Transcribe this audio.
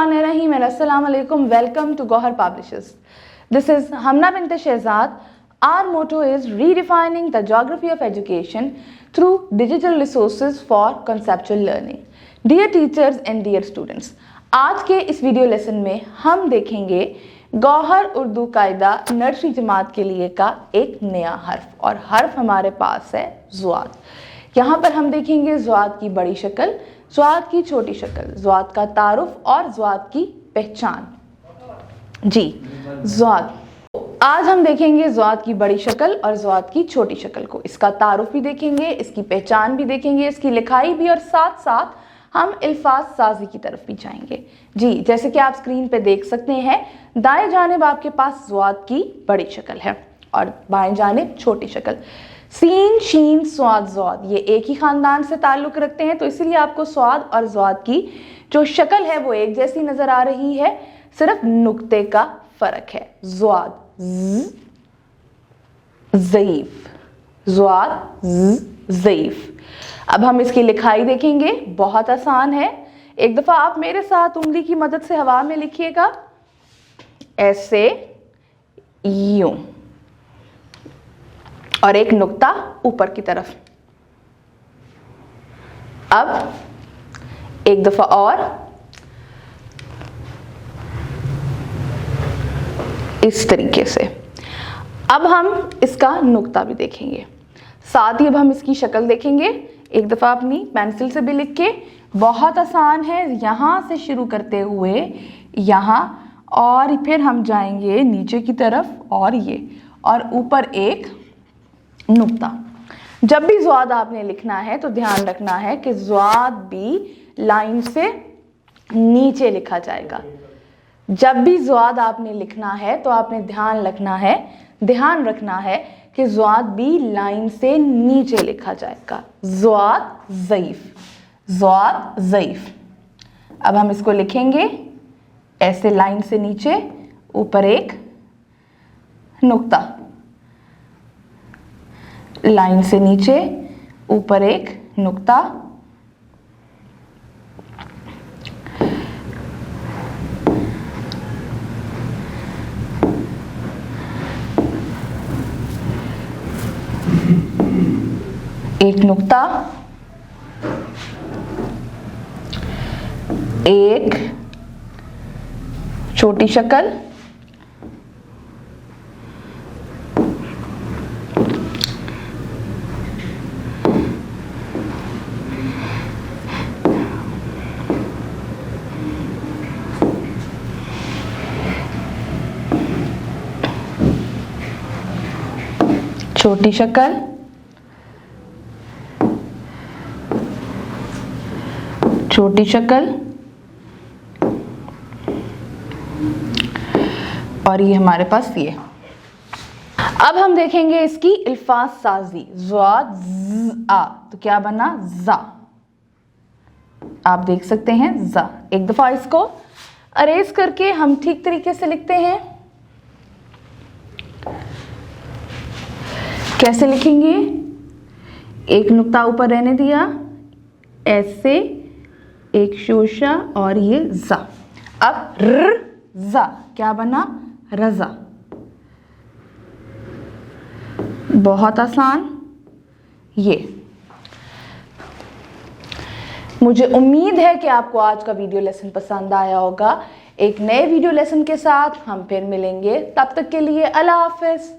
Bismillahirrahmanirrahim and Assalamu alaikum. Welcome to Gohar Publishers. This is Hamna bint Shehzad. Our motto is redefining the geography of education through digital resources for conceptual learning. Dear teachers and dear students, आज के इस video lesson में हम देखेंगे गौहर उर्दू कायदा nursery जमात के लिए का एक नया हर्फ और हर्फ हमारे पास है ज़्वाद। यहाँ पर हम देखेंगे ज़्वाद की बड़ी शक्ल, ज़्वाद की छोटी शक्ल, ज़्वाद का तारुफ और ज़्वाद की पहचान। जी ज़्वाद, आज हम देखेंगे ज़्वाद की बड़ी शक्ल और ज़्वाद की छोटी शक्ल को। इसका तारुफ भी देखेंगे, इसकी पहचान भी देखेंगे, इसकी लिखाई भी, और साथ साथ हम अल्फाज साजी की तरफ भी जाएंगे। जी, जैसे कि आप स्क्रीन पे देख सकते हैं, दाएं जानिब आपके पास ज़्वाद की बड़ी शक्ल है और बाएं जानिब छोटी शक्ल। सीन, शीन, स्वाद, ज़्वाद ये एक ही ख़ानदान से ताल्लुक़ रखते हैं, तो इसलिए आपको स्वाद और ज़्वाद की जो शक्ल है वो एक जैसी नज़र आ रही है, सिर्फ नुक्ते का फ़र्क है। ज़्वाद ज़ईफ़, ज़्वाद ज़ईफ़। अब हम इसकी लिखाई देखेंगे, बहुत आसान है। एक दफ़ा आप मेरे साथ उंगली की मदद से हवा में लिखिएगा, ऐसे, यूं, और एक नुक्ता ऊपर की तरफ। अब एक दफ़ा और इस तरीके से। अब हम इसका नुक्ता भी देखेंगे, साथ ही अब हम इसकी शक्ल देखेंगे। एक दफ़ा अपनी पेंसिल से भी लिख के, बहुत आसान है। यहाँ से शुरू करते हुए यहाँ, और फिर हम जाएंगे नीचे की तरफ और ये, और ऊपर एक नुक्ता। जब भी ज़्वाद आपने लिखना है तो ध्यान रखना है कि ज़्वाद भी लाइन से नीचे लिखा जाएगा। जब भी ज़्वाद आपने लिखना है तो आपने ध्यान रखना है कि ज़्वाद भी लाइन से नीचे लिखा जाएगा। ज़्वाद ज़ईफ़, ज़्वाद ज़ईफ़। अब हम इसको लिखेंगे ऐसे, लाइन से नीचे, ऊपर एक नुक्ता, लाइन से नीचे, ऊपर एक नुक्ता, एक नुक्ता, एक छोटी शक्ल, छोटी शक्ल, छोटी शक्ल, और ये हमारे पास ये। अब हम देखेंगे इसकी अल्फाज साजी। ज़्वाद ज़ा, तो क्या बना? ज़ा। आप देख सकते हैं ज़ा। एक दफ़ा इसको अरेज करके हम ठीक तरीके से लिखते हैं। कैसे लिखेंगे? एक नुक्ता ऊपर रहने दिया, ऐसे, एक शोशा, और ये ज़ा। अब र ज़ा, क्या बना? रज़ा। बहुत आसान। ये, मुझे उम्मीद है कि आपको आज का वीडियो लेसन पसंद आया होगा। एक नए वीडियो लेसन के साथ हम फिर मिलेंगे, तब तक के लिए अल्लाह हाफ़िज़।